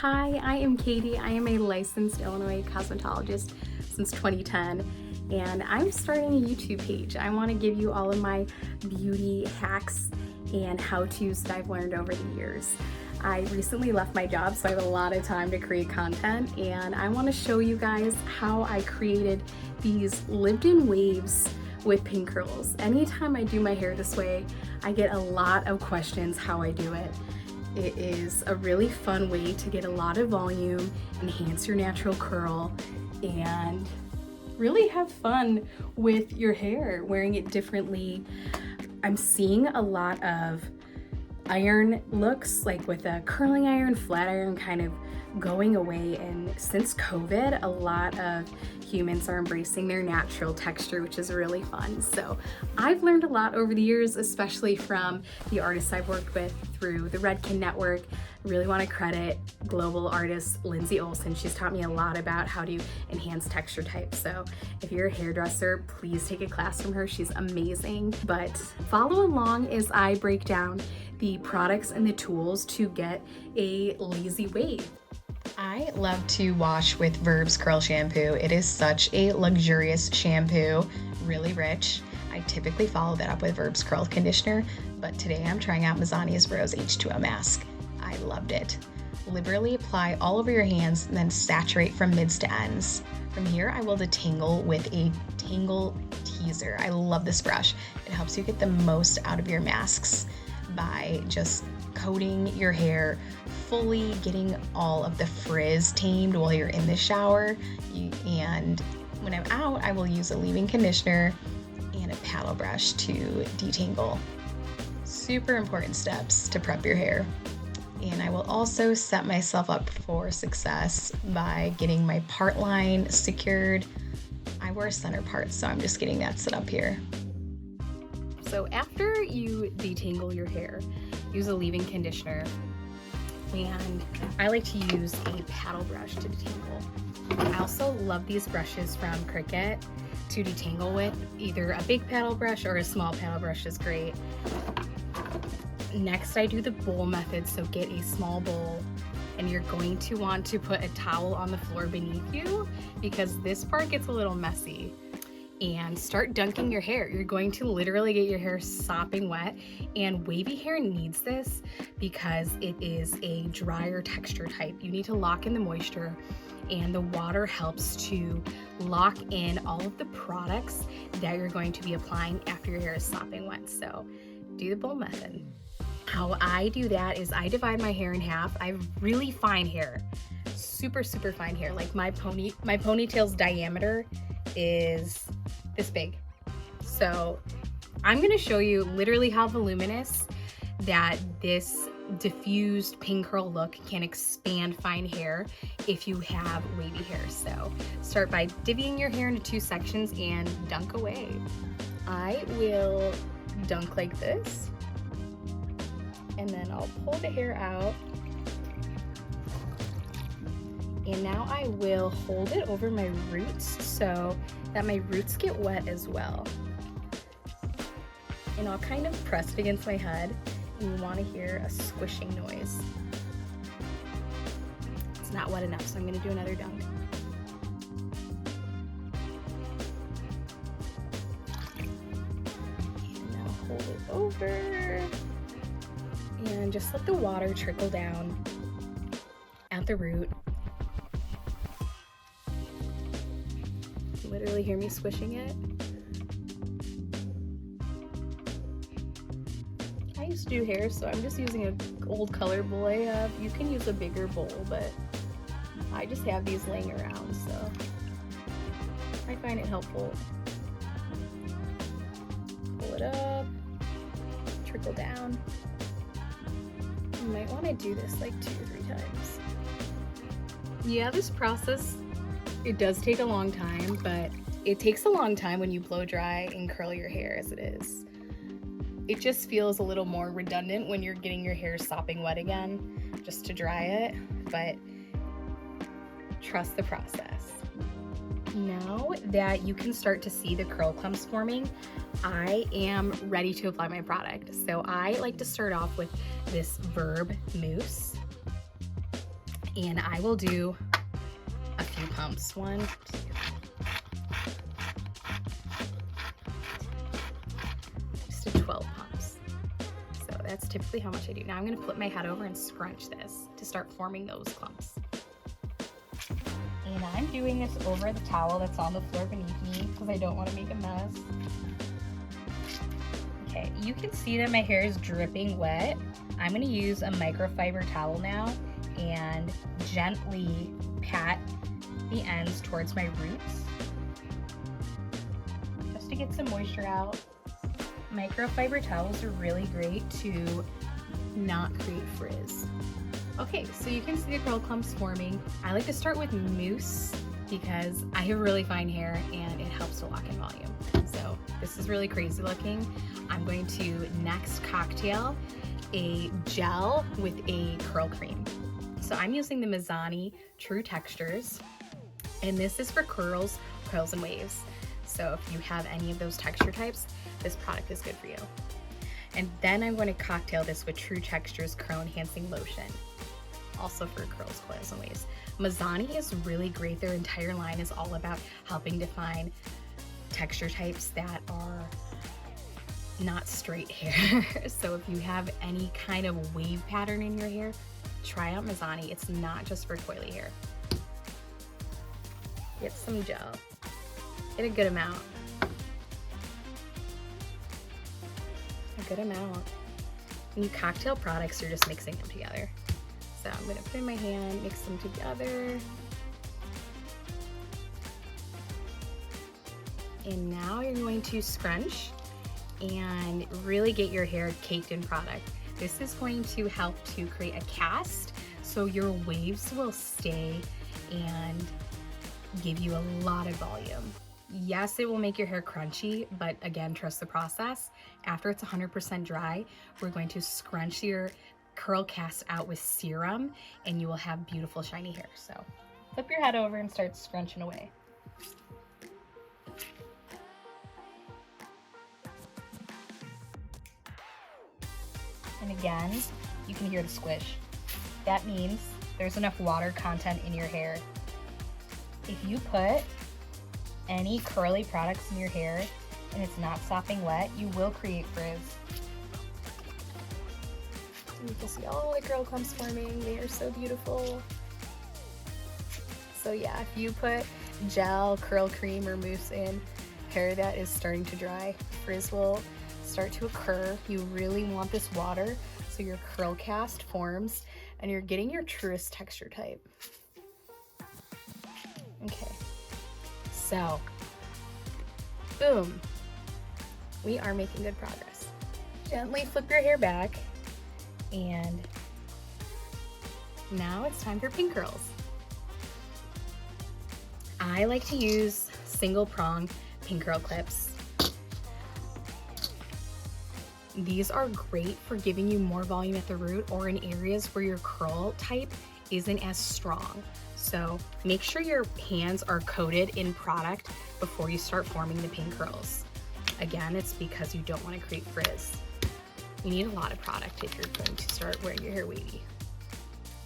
Hi, I am Katie. I am a licensed Illinois cosmetologist since 2010, and I'm starting a YouTube page. I want to give you all of my beauty hacks and how-tos that I've learned over the years. I recently left my job, so I have a lot of time to create content, and I want to show you guys how I created these lived-in waves with pin curls. Anytime I do my hair this way, I get a lot of questions how I do it. It is a really fun way to get a lot of volume, enhance your natural curl, and really have fun with your hair, wearing it differently. I'm seeing a lot of iron looks, like with a curling iron, flat iron kind of going away, and since COVID, a lot of humans are embracing their natural texture, which is really fun. So I've learned a lot over the years, especially from the artists I've worked with through the Redken Network. I really want to credit global artist Lindsay Olson. She's taught me a lot about how to enhance texture types. So if you're a hairdresser, please take a class from her. She's amazing. But follow along as I break down the products and the tools to get a lazy wave. I love to wash with Verb's Curl Shampoo. It is such a luxurious shampoo, really rich. I typically follow that up with Verb's Curl Conditioner, but today I'm trying out Mizani's Rose H2O Mask. I loved it. Liberally apply all over your hands and then saturate from mids to ends. From here, I will detangle with a Tangle Teaser. I love this brush. It helps you get the most out of your masks by just coating your hair fully, getting all of the frizz tamed while you're in the shower. And when I'm out, I will use a leave-in conditioner and a paddle brush to detangle. Super important steps to prep your hair. And I will also set myself up for success by getting my part line secured. I wear center parts, so I'm just getting that set up here. So after you detangle your hair, use a leave-in conditioner, and I like to use a paddle brush to detangle. I also love these brushes from Cricut to detangle with. Either a big paddle brush or a small paddle brush is great. Next, I do the bowl method, so get a small bowl, and you're going to want to put a towel on the floor beneath you because this part gets a little messy. And start dunking your hair. You're going to literally get your hair sopping wet, and wavy hair needs this because it is a drier texture type. You need to lock in the moisture, and the water helps to lock in all of the products that you're going to be applying after your hair is sopping wet. So do the bowl method. How I do that is I divide my hair in half. I have really fine hair, super fine hair. Like my ponytail's diameter is this big. So I'm gonna show you literally how voluminous that this diffused pin curl look can expand fine hair if you have wavy hair. So start by divvying your hair into two sections and dunk away. I will dunk like this, and then I'll pull the hair out. And now I will hold it over my roots so that my roots get wet as well. And I'll kind of press it against my head, and you want to hear a squishing noise. It's not wet enough, so I'm going to do another dunk. And now hold it over and just let the water trickle down at the root. Literally hear me squishing it. I used to do hair, so I'm just using an old color bowl I have. You can use a bigger bowl, but I just have these laying around, so I find it helpful. Pull it up, trickle down. You might want to do this like 2 or 3 times. Yeah, this process, it does take a long time, but it takes a long time when you blow dry and curl your hair as it is. It just feels a little more redundant when you're getting your hair sopping wet again just to dry it, but trust the process. Now that you can start to see the curl clumps forming, I am ready to apply my product. So I like to start off with this Verb mousse. And I will do a few pumps. Just a 12 pumps. So that's typically how much I do. Now I'm gonna flip my head over and scrunch this to start forming those clumps. And I'm doing this over the towel that's on the floor beneath me because I don't want to make a mess. Okay, you can see that my hair is dripping wet. I'm going to use a microfiber towel now and gently pat the ends towards my roots just to get some moisture out. Microfiber towels are really great to not create frizz. Okay, so you can see the curl clumps forming. I like to start with mousse because I have really fine hair and it helps to lock in volume. So this is really crazy looking. I'm going to next cocktail a gel with a curl cream. So I'm using the Mizani True Textures, and this is for curls, and waves. So if you have any of those texture types, this product is good for you. And then I'm going to cocktail this with True Textures Curl Enhancing Lotion, also for curls, coils, and waves. Mizani is really great. Their entire line is all about helping define texture types that are not straight hair. So if you have any kind of wave pattern in your hair, try out Mizani. It's not just for coily hair. Get some gel. Get a good amount. A good amount. When you cocktail products, you're just mixing them together. So I'm gonna put in my hand, mix them together. And now you're going to scrunch and really get your hair caked in product. This is going to help to create a cast so your waves will stay and give you a lot of volume. Yes, it will make your hair crunchy, but again, trust the process. After it's 100% dry, we're going to scrunch your curl cast out with serum and you will have beautiful shiny hair. So flip your head over and start scrunching away. And again, you can hear the squish. That means there's enough water content in your hair. If you put any curly products in your hair and it's not sopping wet, you will create frizz. You can see all the curl clumps forming. They are so beautiful. So yeah, if you put gel, curl cream, or mousse in hair that is starting to dry, frizz will start to occur. You really want this water so your curl cast forms and you're getting your truest texture type. Okay, so boom, we are making good progress. Gently flip your hair back, and now it's time for pin curls. I like to use single prong pin curl clips. These are great for giving you more volume at the root or in areas where your curl type isn't as strong. So make sure your hands are coated in product before you start forming the pin curls. Again, it's because you don't want to create frizz. You need a lot of product if you're going to start wearing your hair wavy.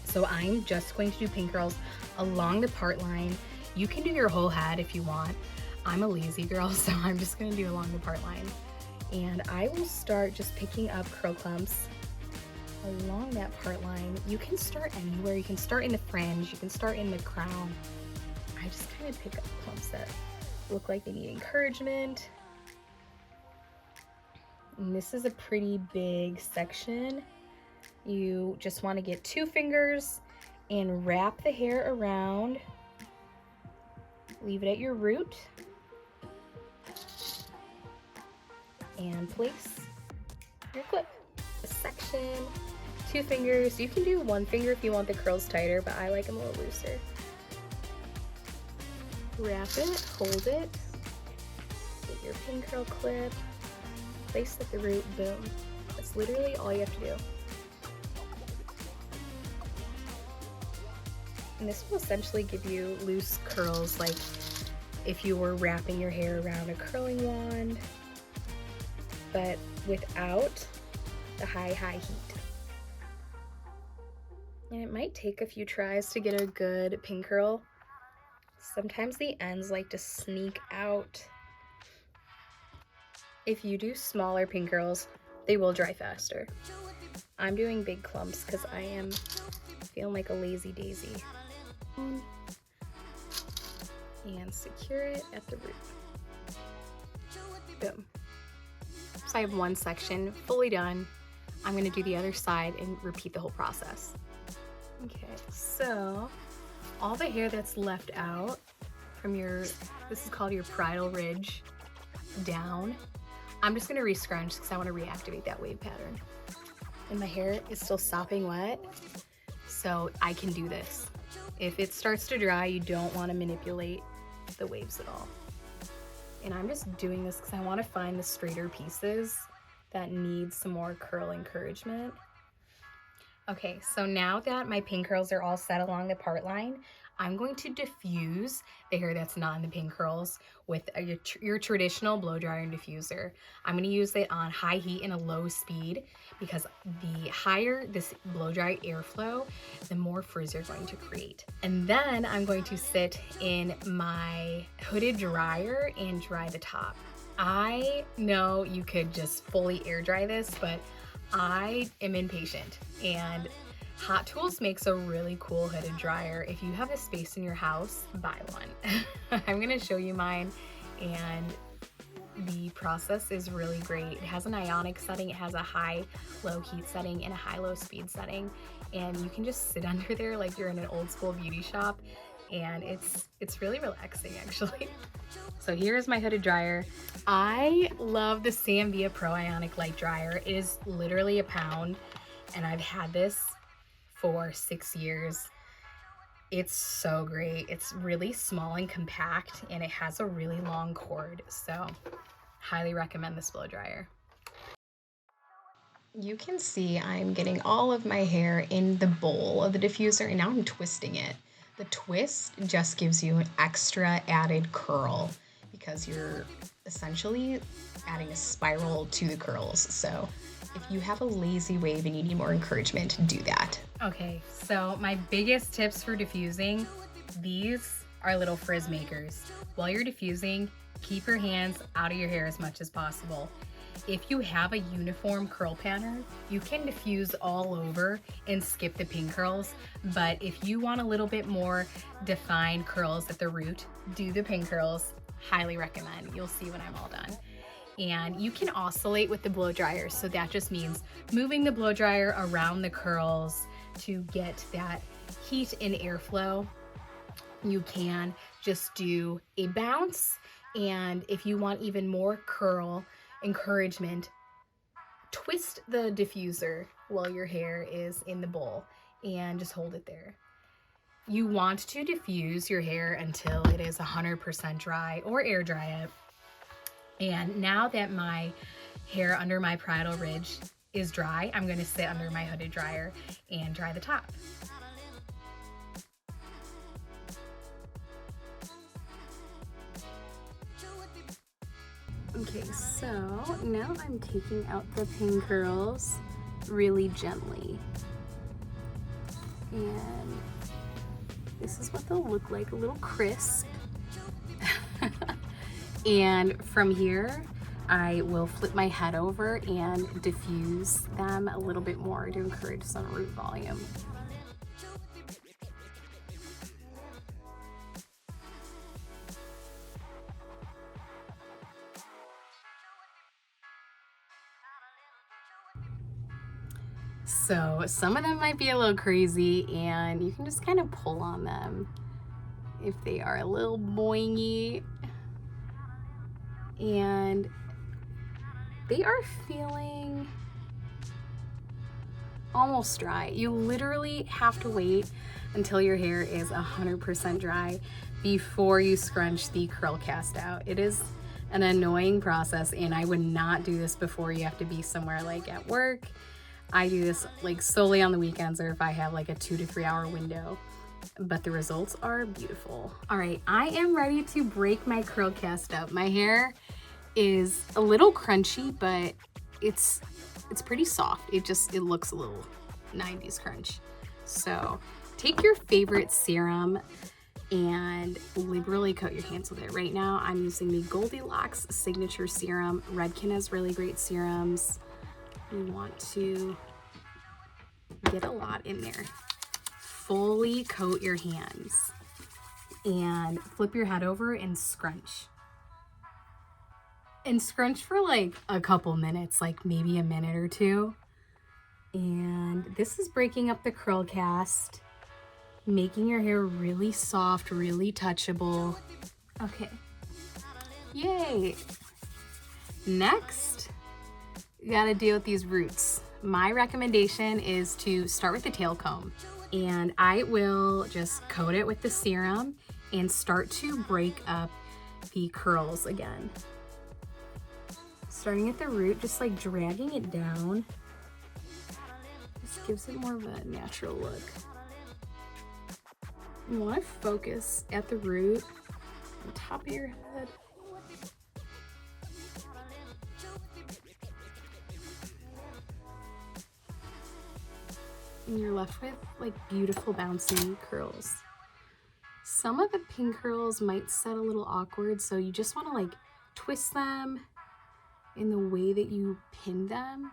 So I'm just going to do pin curls along the part line. You can do your whole head if you want. I'm a lazy girl, so I'm just going to do along the part line. And I will start just picking up curl clumps along that part line. You can start anywhere. You can start in the fringe, you can start in the crown. I just kind of pick up clumps that look like they need encouragement. And this is a pretty big section. You just want to get 2 fingers and wrap the hair around. Leave it at your root. And place your clip. A section, 2 fingers. You can do 1 finger if you want the curls tighter, but I like them a little looser. Wrap it, hold it, get your pin curl clip, place at the root, boom. That's literally all you have to do. And this will essentially give you loose curls, like if you were wrapping your hair around a curling wand, but without the high heat. And it might take a few tries to get a good pin curl. Sometimes the ends like to sneak out. If you do smaller pin curls, they will dry faster. I'm doing big clumps because I am feeling like a lazy daisy. And secure it at the root. Boom. So I have one section fully done. I'm going to do the other side and repeat the whole process. Okay, so all the hair that's left out from this is called your parietal ridge down, I'm just going to re-scrunch because I want to reactivate that wave pattern. And my hair is still sopping wet, so I can do this. If it starts to dry, you don't want to manipulate the waves at all. And I'm just doing this because I want to find the straighter pieces that need some more curl encouragement. Okay, so now that my pin curls are all set along the part line, I'm going to diffuse the hair that's not in the pin curls with your traditional blow dryer and diffuser. I'm going to use it on high heat and a low speed because the higher this blow dry airflow, the more frizz you're going to create. And then I'm going to sit in my hooded dryer and dry the top. I know you could just fully air dry this, but I am impatient, and Hot Tools makes a really cool hooded dryer. If you have a space in your house, buy one. I'm gonna show you mine, and the process is really great. It has an ionic setting, it has a high-low heat setting and a high-low speed setting, and you can just sit under there like you're in an old school beauty shop, and it's really relaxing actually. So here's my hooded dryer. I love the Samvia Pro Ionic Light Dryer. It is literally a pound, and I've had this for 6 years. It's so great. It's really small and compact, and it has a really long cord, so highly recommend this blow dryer. You can see I'm getting all of my hair in the bowl of the diffuser, and now I'm twisting it. The twist just gives you an extra added curl because you're essentially adding a spiral to the curls. So if you have a lazy wave and you need more encouragement, do that. Okay, so my biggest tips for diffusing, these are little frizz makers. While you're diffusing, keep your hands out of your hair as much as possible. If you have a uniform curl pattern, you can diffuse all over and skip the pin curls, but if you want a little bit more defined curls at the root, do the pin curls. Highly recommend. You'll see when I'm all done. And you can oscillate with the blow dryer, so that just means moving the blow dryer around the curls to get that heat and airflow. You can just do a bounce, and if you want even more curl encouragement, twist the diffuser while your hair is in the bowl and just hold it there. You want to diffuse your hair until it is 100% dry, or air dry it. And now that my hair under my parietal ridge is dry, I'm going to sit under my hooded dryer and dry the top. Okay, so now I'm taking out the pin curls really gently. And this is what they'll look like, a little crisp. And from here, I will flip my head over and diffuse them a little bit more to encourage some root volume. So some of them might be a little crazy, and you can just kind of pull on them if they are a little boingy. And they are feeling almost dry. You literally have to wait until your hair is 100% dry before you scrunch the curl cast out. It is an annoying process, and I would not do this before you have to be somewhere like at work. I do this like solely on the weekends, or if I have like a 2 to 3 hour window, but the results are beautiful. All right, I am ready to break my curl cast up. My hair is a little crunchy, but it's pretty soft. It looks a little 90s crunch. So take your favorite serum and liberally coat your hands with it. Right now I'm using the Goldilocks Signature Serum. Redken has really great serums. You want to get a lot in there. Fully coat your hands and flip your head over and scrunch. And scrunch for like a couple minutes, like maybe a minute or two. And this is breaking up the curl cast, making your hair really soft, really touchable. Okay. Yay. Next, you gotta deal with these roots. My recommendation is to start with the tail comb, and I will just coat it with the serum and start to break up the curls again. Starting at the root, just like dragging it down. Just gives it more of a natural look. You want to focus at the root, on top of your head. And you're left with like beautiful bouncy curls. Some of the pin curls might set a little awkward, so you just want to like twist them in the way that you pin them.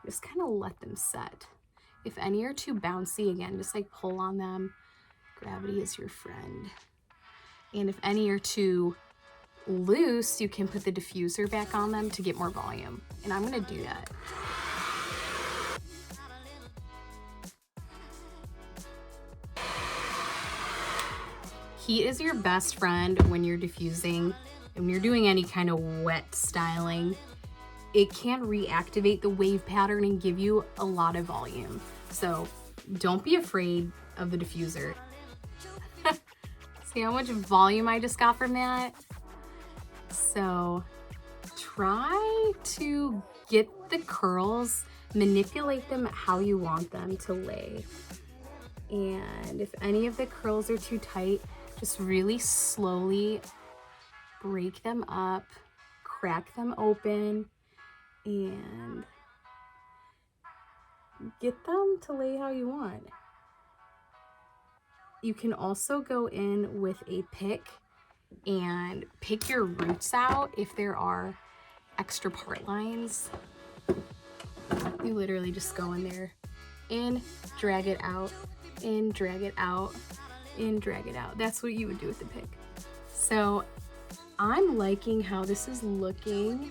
Just kind of let them set. If any are too bouncy, again, just like pull on them. Gravity is your friend. And if any are too loose, you can put the diffuser back on them to get more volume. And I'm gonna do that. Heat is your best friend when you're diffusing, and when you're doing any kind of wet styling. It can reactivate the wave pattern and give you a lot of volume. So don't be afraid of the diffuser. See how much volume I just got from that? So try to get the curls, manipulate them how you want them to lay. And if any of the curls are too tight, just really slowly break them up, crack them open, and get them to lay how you want. You can also go in with a pick and pick your roots out if there are extra part lines. You literally just go in there and drag it out, and drag it out, and drag it out. That's what you would do with the pick. So I'm liking how this is looking,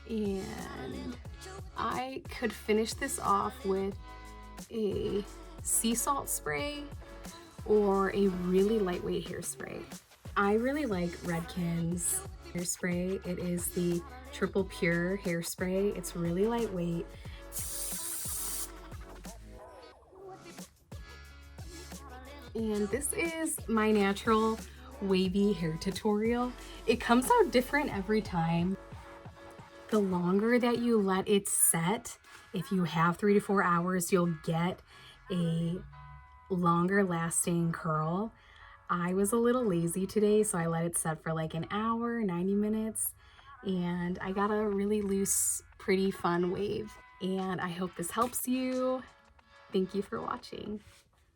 and I could finish this off with a sea salt spray or a really lightweight hairspray. I really like Redken's hairspray. It is the Triple Pure hairspray. It's really lightweight. And this is my natural wavy hair tutorial. It comes out different every time. The longer that you let it set, if you have 3 to 4 hours, you'll get a longer lasting curl. I was a little lazy today, so I let it set for like an hour, 90 minutes, and I got a really loose, pretty fun wave. And I hope this helps you. Thank you for watching.